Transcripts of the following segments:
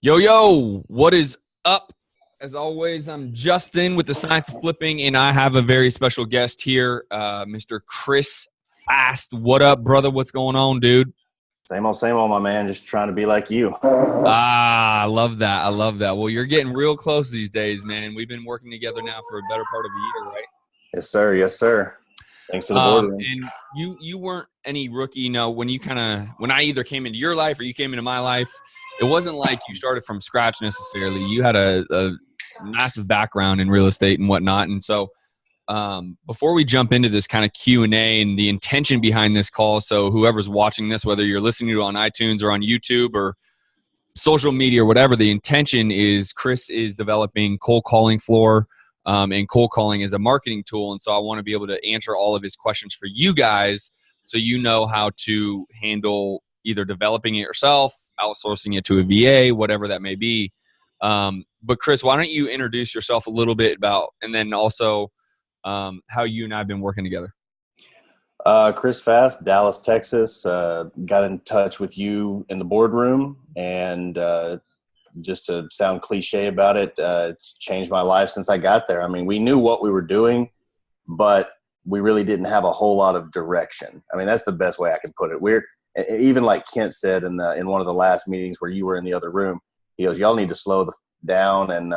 Yo, yo, what is up? As always, I'm Justin with the Science of Flipping, and I have a very special guest here, Mr. Chris Fast. What up, brother? What's going on, dude? Same old, my man. Just trying to be like you. I love that. I love that. Well, you're getting real close these days, man. We've been working together now for a better part of a year, right? Yes, sir. Yes, sir. Thanks to the boardroom. And you weren't any rookie, when when I either came into your life or you came into my life, it wasn't like you started from scratch necessarily. You had a massive background in real estate and whatnot. And so before we jump into this kind of Q&A and the intention behind this call, so whoever's watching this, whether you're listening to it on iTunes or on YouTube or social media or whatever, the intention is Chris is developing cold calling floor. And cold calling is a marketing tool. And so I want to be able to answer all of his questions for you guys so you know how to handle either developing it yourself, outsourcing it to a VA, whatever that may be. But Chris, why don't you introduce yourself a little bit and then also how you and I have been working together. Chris Fast, Dallas, Texas. Got in touch with you in the boardroom, and just to sound cliche about it, changed my life since I got there. I mean, we knew what we were doing, but we really didn't have a whole lot of direction. I mean, that's the best way I can put it. We're even like Kent said in one of the last meetings where you were in the other room. He goes, "Y'all need to slow down and."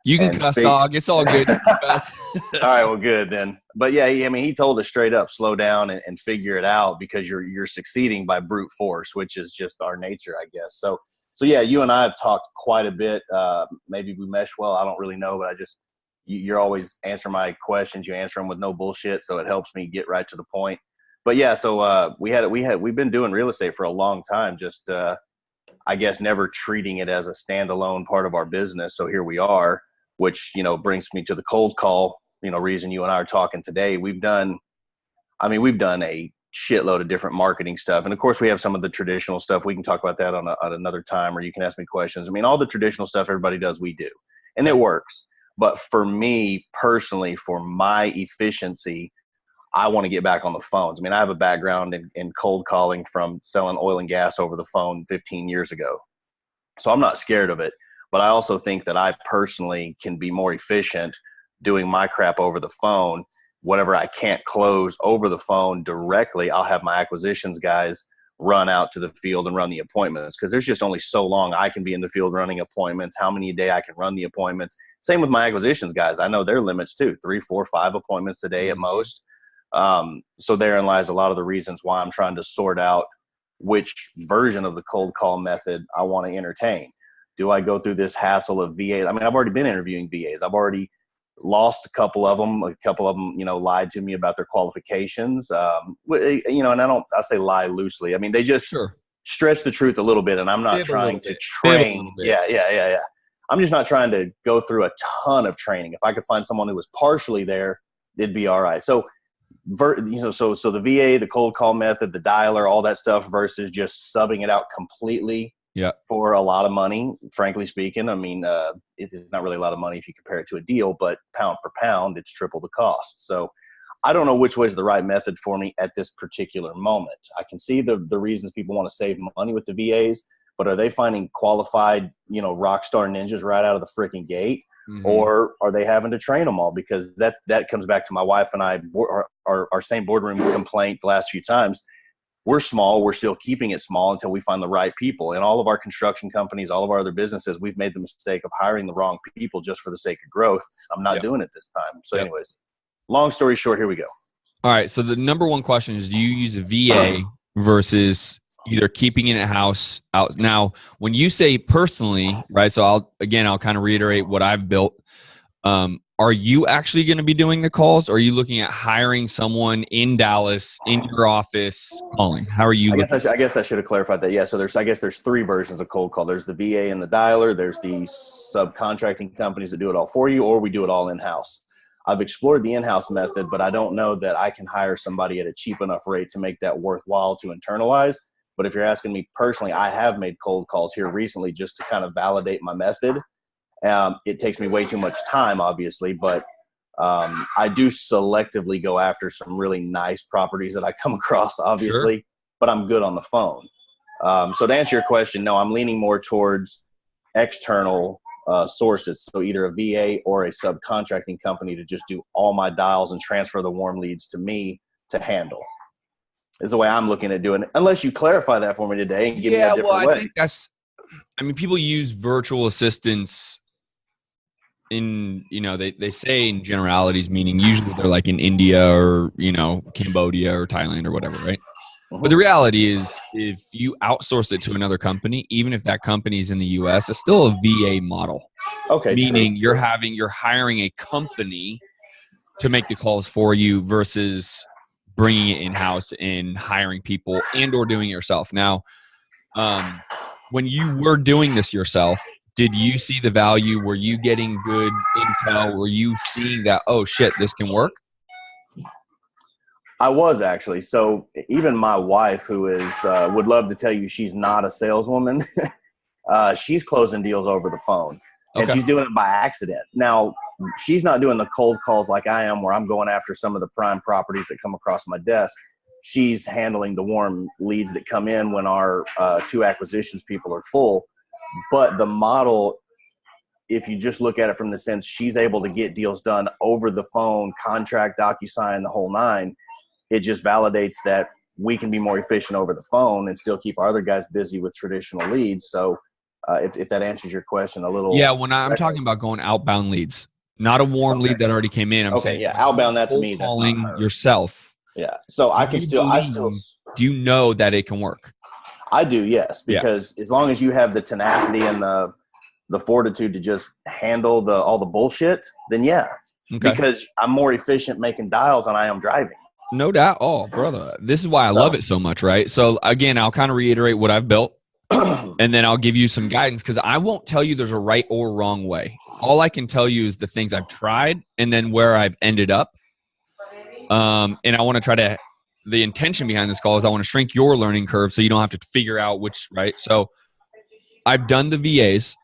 You can cuss, dog. It's all good. All right, well, good then. But yeah, he told us straight up, slow down and figure it out because you're succeeding by brute force, which is just our nature, I guess. So yeah, you and I have talked quite a bit. Maybe we mesh well. I don't really know, but you're always answering my questions. You answer them with no bullshit, so it helps me get right to the point. But yeah, so we've been doing real estate for a long time. Just I guess never treating it as a standalone part of our business. So here we are, which brings me to the cold call. Reason you and I are talking today. We've done a shitload of different marketing stuff. And of course we have some of the traditional stuff. We can talk about that on another time, or you can ask me questions. I mean, all the traditional stuff everybody does, we do, and it works. But for me personally, for my efficiency, I want to get back on the phones. I mean, I have a background in cold calling from selling oil and gas over the phone 15 years ago. So I'm not scared of it, but I also think that I personally can be more efficient doing my crap over the phone. Whatever I can't close over the phone directly, I'll have my acquisitions guys run out to the field and run the appointments, because there's just only so long I can be in the field running appointments, how many a day I can run the appointments. Same with my acquisitions guys. I know their limits too, 3, 4, 5 appointments a day at most. So therein lies a lot of the reasons why I'm trying to sort out which version of the cold call method I want to entertain. Do I go through this hassle of VA? I mean, I've already been interviewing VAs. I've already lost a couple of them. Lied to me about their qualifications. And I say lie loosely. I mean, they just stretch the truth a little bit, and I'm not trying to train. Yeah. I'm just not trying to go through a ton of training. If I could find someone who was partially there, it'd be all right. So the VA, the cold call method, the dialer, all that stuff versus just subbing it out completely. Yeah. For a lot of money, frankly speaking. I mean, it's not really a lot of money if you compare it to a deal, but pound for pound, it's triple the cost. So I don't know which way is the right method for me at this particular moment. I can see the reasons people want to save money with the VAs, but are they finding qualified, rock star ninjas right out of the freaking gate? Mm-hmm. Or are they having to train them all? Because that comes back to my wife and I, our same boardroom complaint the last few times. We're small. We're still keeping it small until we find the right people. And all of our construction companies, all of our other businesses, we've made the mistake of hiring the wrong people just for the sake of growth. I'm not doing it this time. So anyways, long story short, here we go. All right. So the number one question is, do you use a VA versus either keeping it in-house out? Now, when you say personally, right, so I'll kind of reiterate what I've built. Are you actually going to be doing the calls, or are you looking at hiring someone in Dallas in your office calling? How are you? I guess I should have clarified that. Yeah. So there's 3 versions of cold call. There's the VA and the dialer. There's the subcontracting companies that do it all for you, or we do it all in-house. I've explored the in-house method, but I don't know that I can hire somebody at a cheap enough rate to make that worthwhile to internalize. But if you're asking me personally, I have made cold calls here recently just to kind of validate my method. It takes me way too much time, obviously, but I do selectively go after some really nice properties that I come across, obviously, but I'm good on the phone. So to answer your question, no, I'm leaning more towards external sources, so either a VA or a subcontracting company to just do all my dials and transfer the warm leads to me to handle. Is the way I'm looking at doing it. Unless you clarify that for me today and give me a different way. I think people use virtual assistants in, they say in generalities, meaning usually they're like in India or, Cambodia or Thailand or whatever, right? But the reality is, if you outsource it to another company, even if that company is in the US, it's still a VA model. Okay. Meaning you're hiring a company to make the calls for you versus bringing it in-house and hiring people and or doing it yourself. Now, when you were doing this yourself, did you see the value? Were you getting good intel? Were you seeing that, oh shit, this can work? I was actually. So even my wife, who is would love to tell you she's not a saleswoman, she's closing deals over the phone. And she's doing it by accident. Now, she's not doing the cold calls like I am, where I'm going after some of the prime properties that come across my desk. She's handling the warm leads that come in when our 2 acquisitions people are full. But the model, if you just look at it from the sense she's able to get deals done over the phone, contract, DocuSign, the whole 9, it just validates that we can be more efficient over the phone and still keep our other guys busy with traditional leads. So if that answers your question a little. Yeah, when I'm talking about going outbound leads, not a warm lead that already came in. I'm saying outbound, that's me. That's calling yourself. Yeah. So I still do you know that it can work? I do, yes, because as long as you have the tenacity and the fortitude to just handle all the bullshit, then because I'm more efficient making dials than I am driving. No doubt. Oh, brother, this is why I love it so much, right? So again, I'll kind of reiterate what I've built, and then I'll give you some guidance, because I won't tell you there's a right or wrong way. All I can tell you is the things I've tried and then where I've ended up. And I want to try to, the intention behind this call is I want to shrink your learning curve so you don't have to figure out which, right? So I've done the VAs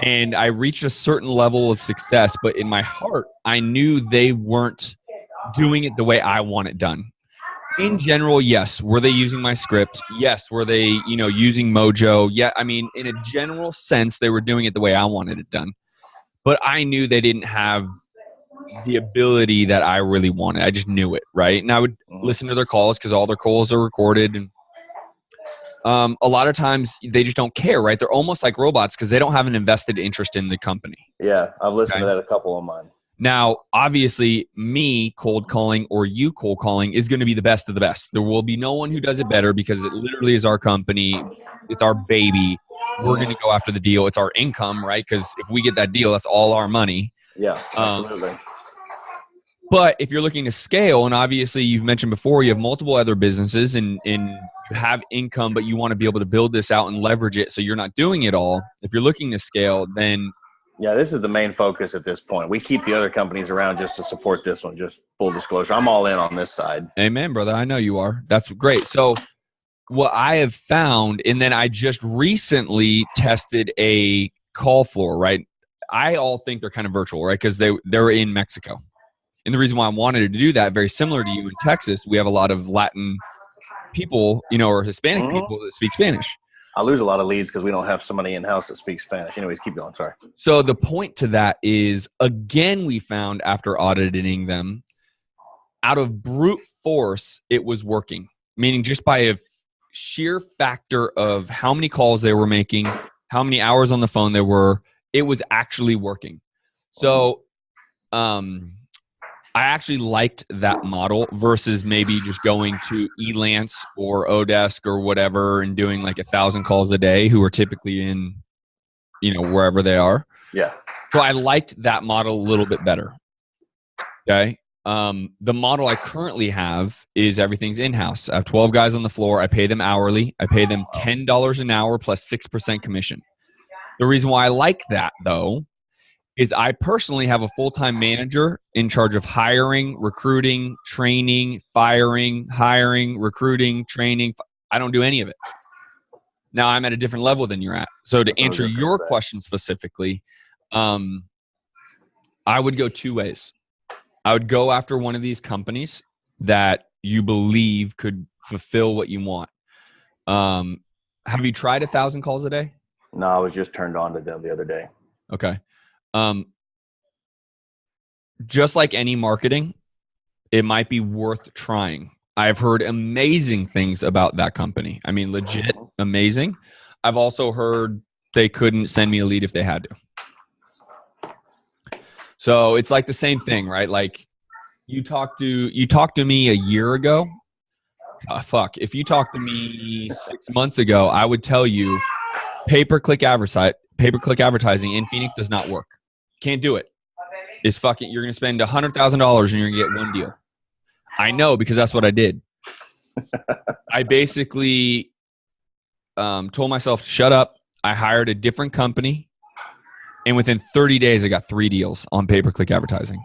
and I reached a certain level of success, but in my heart, I knew they weren't doing it the way I want it done. In general, yes. Were they using my script? Yes. Were they, using Mojo? Yeah. I mean, in a general sense, they were doing it the way I wanted it done. But I knew they didn't have the ability that I really wanted. I just knew it, right? And I would listen to their calls because all their calls are recorded. And a lot of times they just don't care, right? They're almost like robots because they don't have an invested interest in the company. Yeah, I've listened to that, a couple of mine. Now, obviously, me cold calling or you cold calling is going to be the best of the best. There will be no one who does it better because it literally is our company. It's our baby. We're going to go after the deal. It's our income, right? Because if we get that deal, that's all our money. Yeah, absolutely. But if you're looking to scale, and obviously you've mentioned before, you have multiple other businesses and you have income, but you want to be able to build this out and leverage it so you're not doing it all. If you're looking to scale, then yeah, this is the main focus at this point. We keep the other companies around just to support this one, just full disclosure. I'm all in on this side. Amen, brother. I know you are. That's great. So what I have found, and then I just recently tested a call floor, right? I all think they're kind of virtual, right? Because they're in Mexico. And the reason why I wanted to do that, very similar to you in Texas, we have a lot of Latin people, or Hispanic people that speak Spanish. I lose a lot of leads because we don't have somebody in-house that speaks Spanish. Anyways, keep going. Sorry. So the point to that is, again, we found after auditing them, out of brute force, it was working. Meaning just by a sheer factor of how many calls they were making, how many hours on the phone they were, it was actually working. So I actually liked that model versus maybe just going to Elance or Odesk or whatever and doing like 1,000 calls a day, who are typically in, wherever they are. Yeah. So I liked that model a little bit better. Okay. The model I currently have is everything's in-house. I have 12 guys on the floor. I pay them hourly. I pay them $10 an hour plus 6% commission. The reason why I like that, though, is I personally have a full-time manager in charge of hiring, recruiting, training, firing, hiring, recruiting, training. I don't do any of it. Now I'm at a different level than you're at. So to answer your question specifically, I would go 2 ways. I would go after one of these companies that you believe could fulfill what you want. Have you tried 1,000 calls a day? No, I was just turned on to them the other day. Okay. Just like any marketing, it might be worth trying. I've heard amazing things about that company. I mean, legit amazing. I've also heard they couldn't send me a lead if they had to. So it's like the same thing, right? Like you talked to me a year ago. If you talked to me 6 months ago, I would tell you pay-per-click advertising in Phoenix does not work. Can't do it. You're going to spend $100,000 and you're going to get one deal. I know because that's what I did. I basically told myself to shut up. I hired a different company, and within 30 days, I got 3 deals on pay-per-click advertising.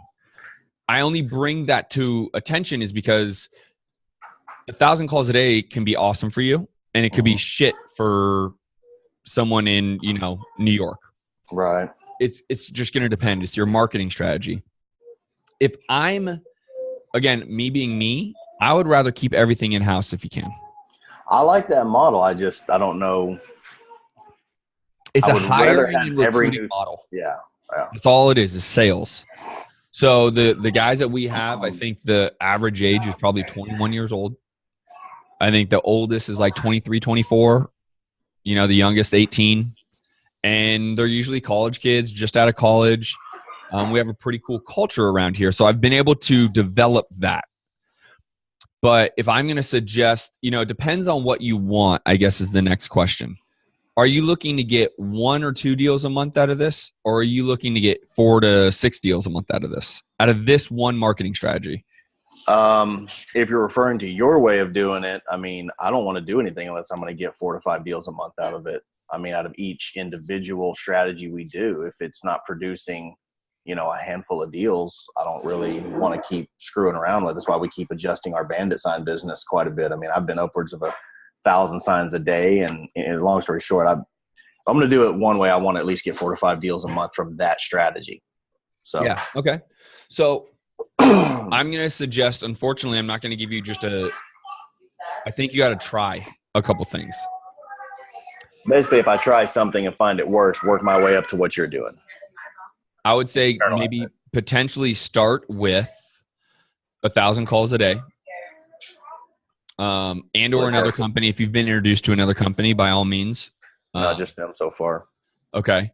I only bring that to attention is because 1,000 calls a day can be awesome for you, and it could be shit for someone in New York. Right. It's just going to depend. It's your marketing strategy. If again, me being me, I would rather keep everything in-house if you can. I like that model. I don't know. It's a hiring and recruiting model. Yeah. That's all it is sales. So the guys that we have, I think the average age is probably 21 years old. I think the oldest is like 23, 24. The youngest 18. And they're usually college kids, just out of college. We have a pretty cool culture around here. So I've been able to develop that. But if I'm going to suggest, it depends on what you want, I guess is the next question. Are you looking to get 1 or 2 deals a month out of this? Or are you looking to get 4 to 6 deals a month out of this one marketing strategy? If you're referring to your way of doing it, I mean, I don't want to do anything unless I'm going to get 4 to 5 deals a month out of it. I mean, out of each individual strategy we do, if it's not producing, a handful of deals, I don't really want to keep screwing around with it. That's why we keep adjusting our bandit sign business quite a bit. I mean, I've been upwards of 1,000 signs a day, and long story short, I'm going to do it one way. I want to at least get 4 to 5 deals a month from that strategy. So yeah, okay. So I'm going to suggest, unfortunately, I'm not going to give you I think you got to try a couple things. Basically, if I try something and find it works, work my way up to what you're doing. I would say maybe potentially start with 1,000 calls a day. And or another company. If you've been introduced to another company, by all means. Not just them so far. Okay.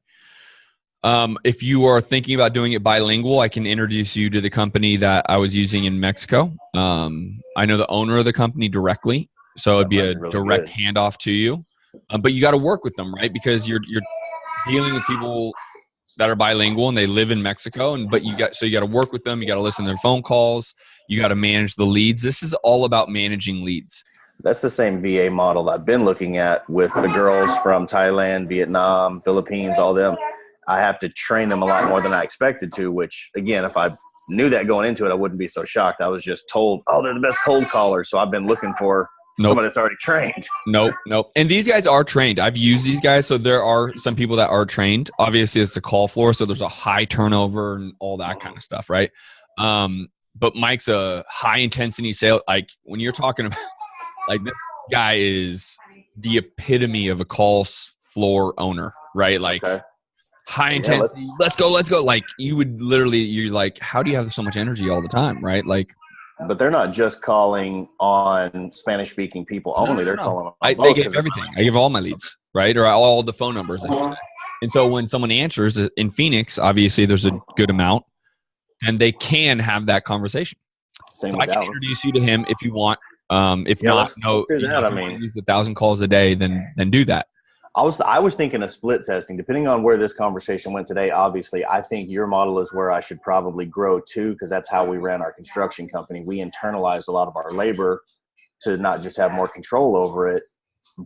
If you are thinking about doing it bilingual, I can introduce you to the company that I was using in Mexico. I know the owner of the company directly, so it'd be a direct handoff to you. But you got to work with them, right? Because you're dealing with people that are bilingual and they live in Mexico, but you got to work with them. You got to listen to their phone calls. You got to manage the leads. This is all about managing leads. That's the same VA model I've been looking at with the girls from Thailand, Vietnam, Philippines, all them. I have to train them a lot more than I expected to, which, again, if I knew that going into it, I wouldn't be so shocked. I was just told, they're the best cold callers. So I've been looking for somebody that's already trained. Nope. And these guys are trained. I've used these guys. So there are some people that are trained. Obviously, it's a call floor. So there's a high turnover and all that kind of stuff, right? But Mike's a high-intensity sale. Like, when you're talking about, like, this guy is the epitome of a call floor owner, right? Like, high intensity. Let's go. Like, you're like, how do you have so much energy all the time, right? Like, but they're not just calling on Spanish-speaking people only. They're calling on they give everything. I give all my leads, right? Or all the phone numbers, I should say. And so when someone answers in Phoenix, obviously there's a good amount, and they can have that conversation. Same so with I can introduce you to him if you want. If not, let's do that. I mean, use 1,000 calls a day, then do that. I was thinking of split testing. Depending on where this conversation went today, obviously, I think your model is where I should probably grow to, because that's how we ran our construction company. We internalized a lot of our labor to not just have more control over it,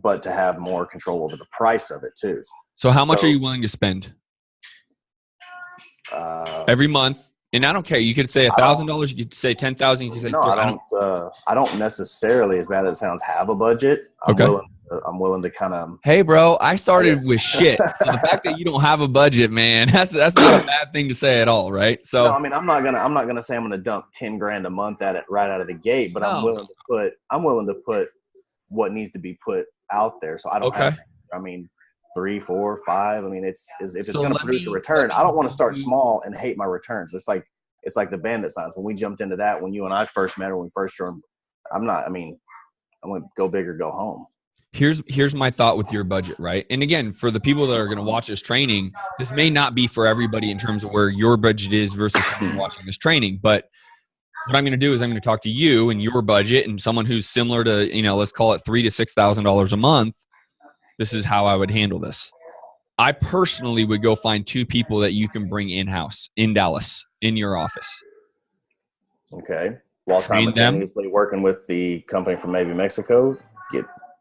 but to have more control over the price of it too. So how much are you willing to spend every month? And I don't care. You could say $1,000. You could say $10,000. You could say I don't necessarily, as bad as it sounds, have a budget. I'm willing to kind of. Hey, bro, I started with shit. So the fact that you don't have a budget, man, that's not a bad thing to say at all, right? So no, I mean, I'm not gonna say I'm gonna dump $10,000 a month at it right out of the gate, but I'm willing to put what needs to be put out there. So I don't. I mean, 3, 4, 5. I mean, if it's So going to produce a return, I don't want to start small and hate my returns. It's like the bandit signs. When we jumped into that, when you and I first met, or when we first joined, I'm going to go big or go home. Here's my thought with your budget, right? And again, for the people that are going to watch this training, this may not be for everybody in terms of where your budget is versus someone watching this training. But what I'm going to do is I'm going to talk to you and your budget and someone who's similar to, let's call it $3,000 to $6,000 a month. This is how I would handle this. I personally would go find 2 people that you can bring in-house in Dallas in your office. Okay. While simultaneously working with the company from maybe Mexico.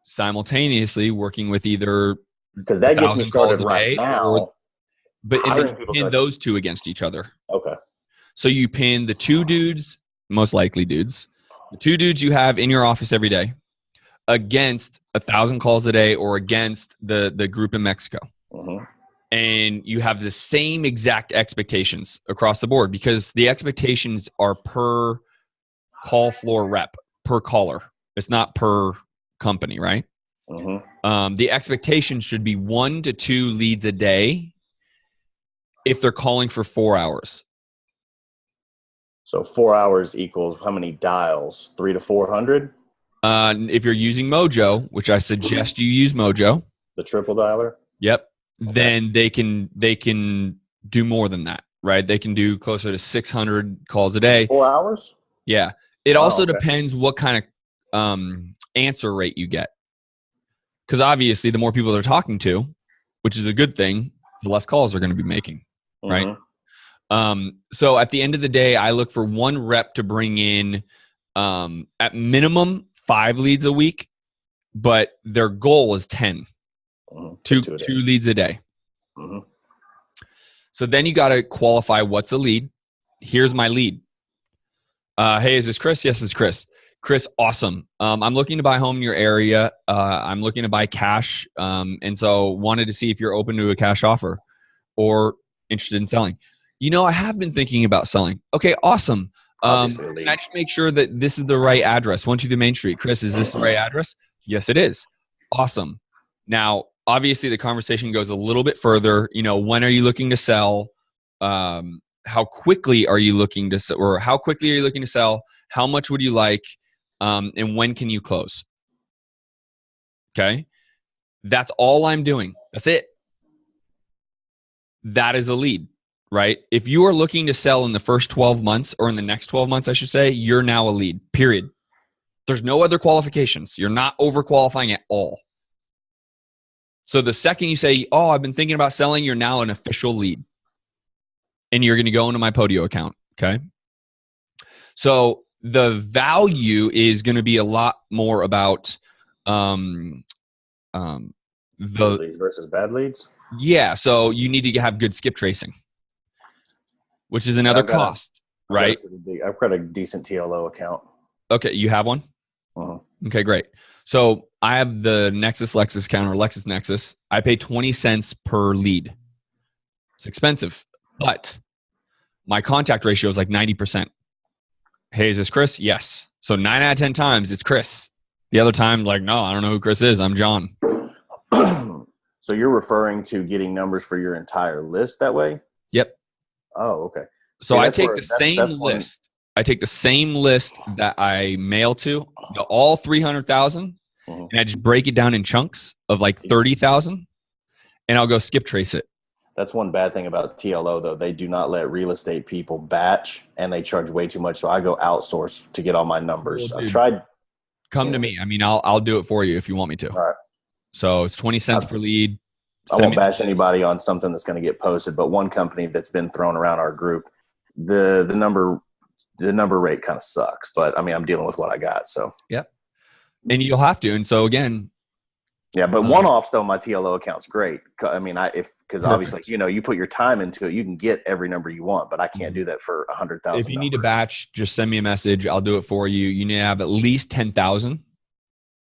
Simultaneously working with either, because that gets me started right now. And then you pin those 2 against each other. Okay. So you pin the 2 dudes, most likely dudes, the 2 dudes you have in your office every day against 1,000 calls a day or against the group in Mexico. Mm-hmm. And you have the same exact expectations across the board because the expectations are per call floor rep, per caller. It's not per company, right? Mm-hmm. The expectation should be 1 to 2 leads a day if they're calling for 4 hours. So 4 hours equals how many dials? 300 to 400? If you're using Mojo, which I suggest you use Mojo, the triple dialer. Yep. Okay. Then they can do more than that, right? They can do closer to 600 calls a day. 4 hours? Yeah. It also depends what kind of answer rate you get. Because obviously, the more people they're talking to, which is a good thing, the less calls they're going to be making, right? Mm-hmm. So at the end of the day, I look for 1 rep to bring in at minimum 5 leads a week, but their goal is 10. Mm-hmm. 2 leads a day. Mm-hmm. So then you got to qualify what's a lead. Here's my lead. Hey, is this Chris? Yes, it's Chris. Chris, awesome. I'm looking to buy a home in your area. I'm looking to buy cash. And so wanted to see if you're open to a cash offer or interested in selling. I have been thinking about selling. Okay, awesome. Can I just make sure that this is the right address? 123 Main Street. Chris, is this the right address? Yes, it is. Awesome. Now, obviously, the conversation goes a little bit further. When are you looking to sell? How quickly are you looking to sell? Or how quickly are you looking to sell? How much would you like? And when can you close? Okay. That's all I'm doing. That's it. That is a lead, right? If you are looking to sell in the first 12 months or in the next 12 months, I should say, you're now a lead, period. There's no other qualifications. You're not overqualifying at all. So the second you say, oh, I've been thinking about selling, you're now an official lead. And you're going to go into my Podio account, okay? So the value is going to be a lot more about good leads versus bad leads. Yeah, so you need to have good skip tracing, which is another cost, right? I've got a decent TLO account. Okay, you have one? Uh-huh. Okay, great. So I have the Nexus Lexus account, or LexusNexus. I pay 20 cents per lead. It's expensive, but my contact ratio is like 90%. Hey, is this Chris? Yes. So 9 out of 10 times it's Chris. The other time, like, no, I don't know who Chris is. I'm John. So you're referring to getting numbers for your entire list that way? Yep. Oh, okay. So I take the same list. I take the same list that I mail to all 300,000, and I just break it down in chunks of like 30,000, and I'll go skip trace it. That's one bad thing about TLO, though. They do not let real estate people batch, and they charge way too much. So I go outsource to get all my numbers. Well, dude, I've tried. Come to me. I mean, I'll do it for you if you want me to. All right. So it's 20 cents per lead. I won't bash anybody on something that's going to get posted, but one company that's been thrown around our group, the number rate kind of sucks. But I mean, I'm dealing with what I got. So yep. And you'll have to. And so again. Yeah, but one-offs though, my TLO account's great. I mean, because obviously, you put your time into it, you can get every number you want, but I can't do that for 100,000. If you need a batch, just send me a message. I'll do it for you. You need to have at least 10,000.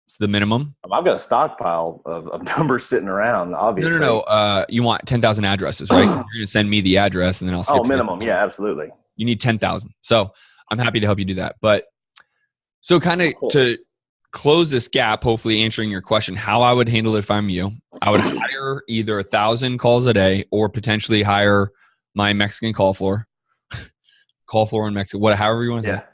It's the minimum. I've got a stockpile of numbers sitting around, obviously. No. You want 10,000 addresses, right? You're going to send me the address, and then I'll skip minimum. Yeah, absolutely. You need 10,000. So I'm happy to help you do that. But so kind of to close this gap, hopefully answering your question, how I would handle it if I'm you, I would hire either 1,000 calls a day or potentially hire my Mexican call floor in Mexico, however you want to say.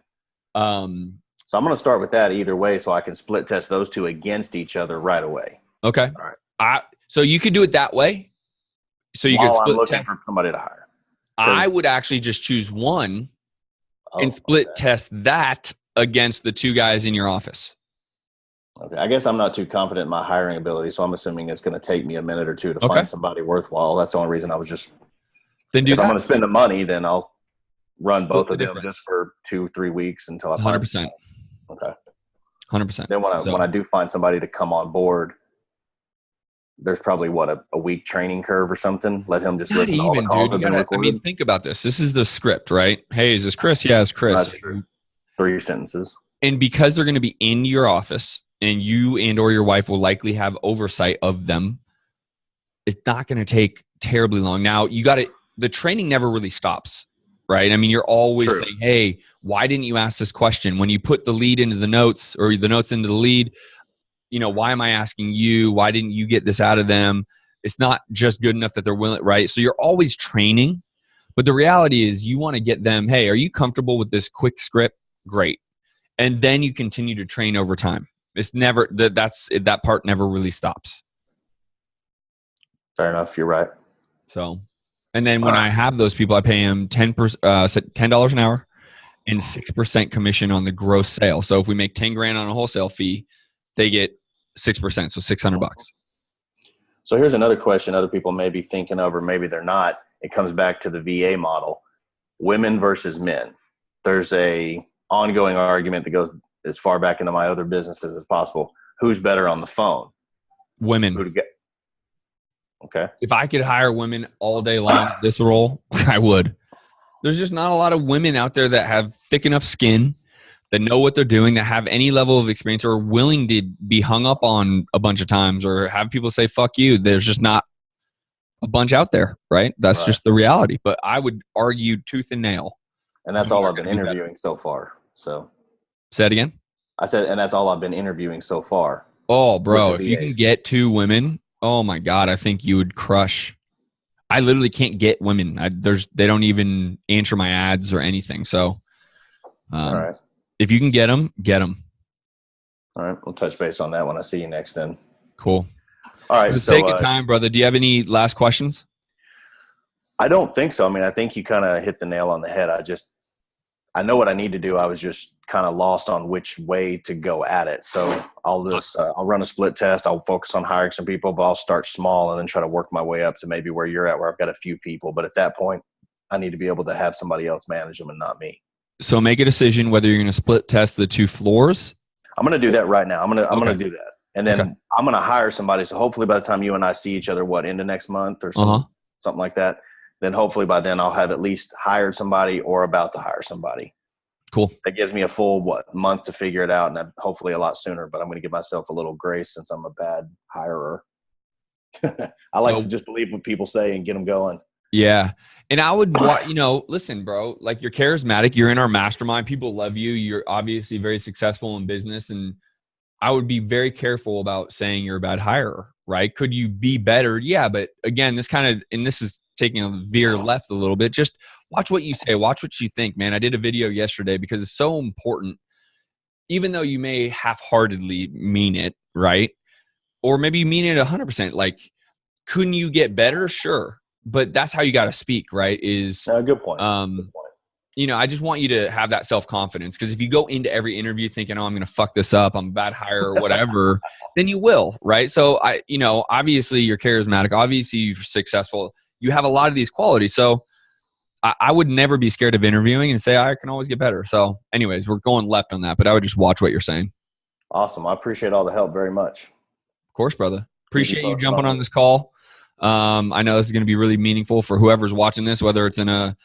So I'm going to start with that either way so I can split test those two against each other right away. Okay. All right. So you could do it that way. So you While could split I'm looking test. for somebody to hire. I would actually just choose one and split test that against the two guys in your office. Okay. I guess I'm not too confident in my hiring ability, so I'm assuming it's going to take me a minute or two to find somebody worthwhile. That's the only reason I was just – if I'm going to spend the money, then I'll run both of them just for 2-3 weeks until I find 100%. Okay. 100%. Then when I do find somebody to come on board, there's probably a week training curve or something. Let him just listen to all the calls that have been recorded. I mean, think about this. This is the script, right? Hey, is this Chris? Yeah, it's Chris. That's true. 3 sentences. And because they're going to be in your office and you and or your wife will likely have oversight of them, it's not going to take terribly long. Now, the training never really stops, right? I mean, you're always saying, hey, why didn't you ask this question? When you put the lead into the notes or the notes into the lead, why am I asking you? Why didn't you get this out of them? It's not just good enough that they're willing, right? So you're always training, but the reality is you want to get them, hey, are you comfortable with this quick script? Great. And then you continue to train over time. It's never, that part never really stops. Fair enough. You're right. So, and then when I have those people, I pay them $10 an hour and 6% commission on the gross sale. So if we make 10 grand on a wholesale fee, they get 6%, so $600. So here's another question other people may be thinking of, or maybe they're not. It comes back to the VA model, women versus men. There's a ongoing argument that goes as far back into my other businesses as possible. Who's better on the phone? Women. Okay. If I could hire women all day long this role, I would. There's just not a lot of women out there that have thick enough skin, that know what they're doing, that have any level of experience, or are willing to be hung up on a bunch of times, or have people say, fuck you. There's just not a bunch out there, right? That's just the reality. But I would argue tooth and nail. And that's all I've been interviewing so far. So say it again. I said, and that's all I've been interviewing so far. Oh, bro, if you can get 2 women, oh my God, I think you would crush. I literally can't get women. They don't even answer my ads or anything. So, all right. If you can get them, get them. All right. We'll touch base on that when I see you next then. Cool. All right. For the sake of time, brother, do you have any last questions? I don't think so. I mean, I think you kind of hit the nail on the head. I know what I need to do. I was just kind of lost on which way to go at it. So I'll run a split test. I'll focus on hiring some people, but I'll start small and then try to work my way up to maybe where you're at, where I've got a few people. But at that point, I need to be able to have somebody else manage them and not me. So make a decision whether you're going to split test the 2 floors. I'm going to do that right now. I'm going to do that. And then I'm going to hire somebody. So hopefully by the time you and I see each other, into next month or something like that, then hopefully by then I'll have at least hired somebody or about to hire somebody. Cool. That gives me a full month to figure it out, and hopefully a lot sooner. But I'm going to give myself a little grace since I'm a bad hirer. I like to just believe what people say and get them going. Yeah. And I would, listen, bro, like you're charismatic. You're in our mastermind. People love you. You're obviously very successful in business. And I would be very careful about saying you're a bad hirer, right? Could you be better? Yeah. But again, this is taking a veer left a little bit. Just watch what you say. Watch what you think, man. I did a video yesterday because it's so important, even though you may half-heartedly mean it, right? Or maybe you mean it 100%. Like, couldn't you get better? Sure. But that's how you got to speak, right? Good point. I just want you to have that self-confidence, because if you go into every interview thinking, oh, I'm going to fuck this up, I'm a bad hire or whatever, then you will, right? So obviously you're charismatic. Obviously you're successful. You have a lot of these qualities. So I would never be scared of interviewing and say, I can always get better. So anyways, we're going left on that, but I would just watch what you're saying. Awesome. I appreciate all the help very much. Of course, brother. Appreciate you jumping on this call. I know this is going to be really meaningful for whoever's watching this, whether it's in a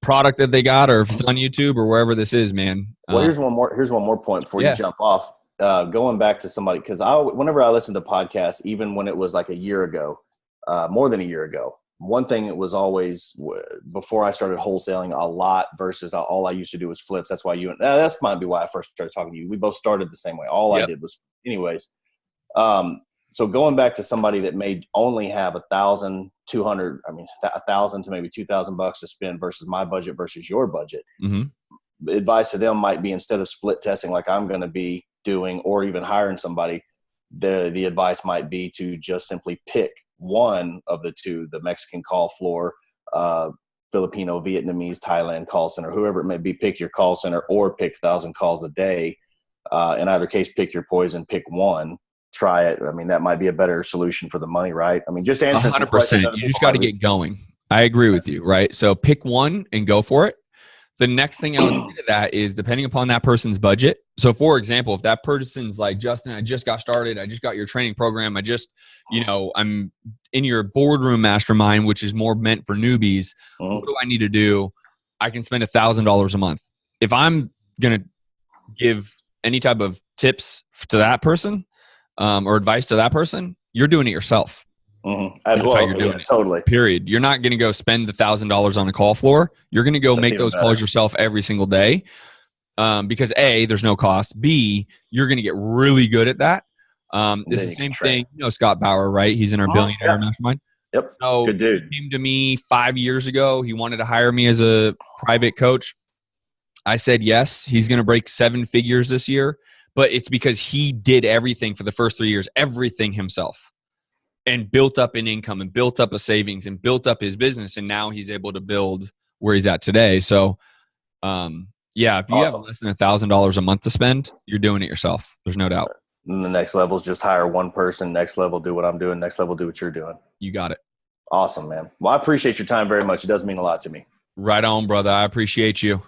product that they got or if it's on YouTube or wherever this is, man. Well, here's one more point before you jump off. Going back to somebody, because whenever I listen to podcasts, even when it was like a year ago, more than a year ago, one thing that was always before I started wholesaling a lot versus all I used to do was flips. That's why that's might be why I first started talking to you. We both started the same way. All I did was anyways. So going back to somebody that may only have $1,200, $1,000 to maybe $2,000 to spend versus my budget versus your budget. Mm-hmm. Advice to them might be, instead of split testing like I'm going to be doing, or even hiring somebody, the advice might be to just simply pick one of the two, the Mexican call floor, Filipino, Vietnamese, Thailand call center, whoever it may be. Pick your call center, or pick 1,000 calls a day. In either case, pick your poison, pick one. Try it. I mean, that might be a better solution for the money, right? I mean, just answering 100%. You just got to get going. I agree with you, right? So pick one and go for it. The next thing I would say to that is, depending upon that person's budget. So for example, if that person's like, Justin, I just got started. I just got your training program. I'm in your boardroom mastermind, which is more meant for newbies. Mm-hmm. What do I need to do? I can spend $1,000 a month. If I'm going to give any type of tips to that person, or advice to that person, you're doing it yourself. Mm-hmm. That's how you're doing it. Totally. Period. You're not going to go spend the $1,000 on a call floor. You're going to go make those calls yourself every single day. Because A, there's no cost. B, you're going to get really good at that. It's the same thing. You know Scott Bauer, right? He's in our billionaire mastermind. Yep. So good dude. He came to me 5 years ago. He wanted to hire me as a private coach. I said yes. He's going to break 7 figures this year. But it's because he did everything for the first 3 years, everything himself, and built up an income and built up a savings and built up his business. And now he's able to build where he's at today. So, if you have less than $1,000 a month to spend, you're doing it yourself. There's no doubt. And the next level is just hire one person. Next level, do what I'm doing. Next level, do what you're doing. You got it. Awesome, man. Well, I appreciate your time very much. It does mean a lot to me. Right on, brother. I appreciate you.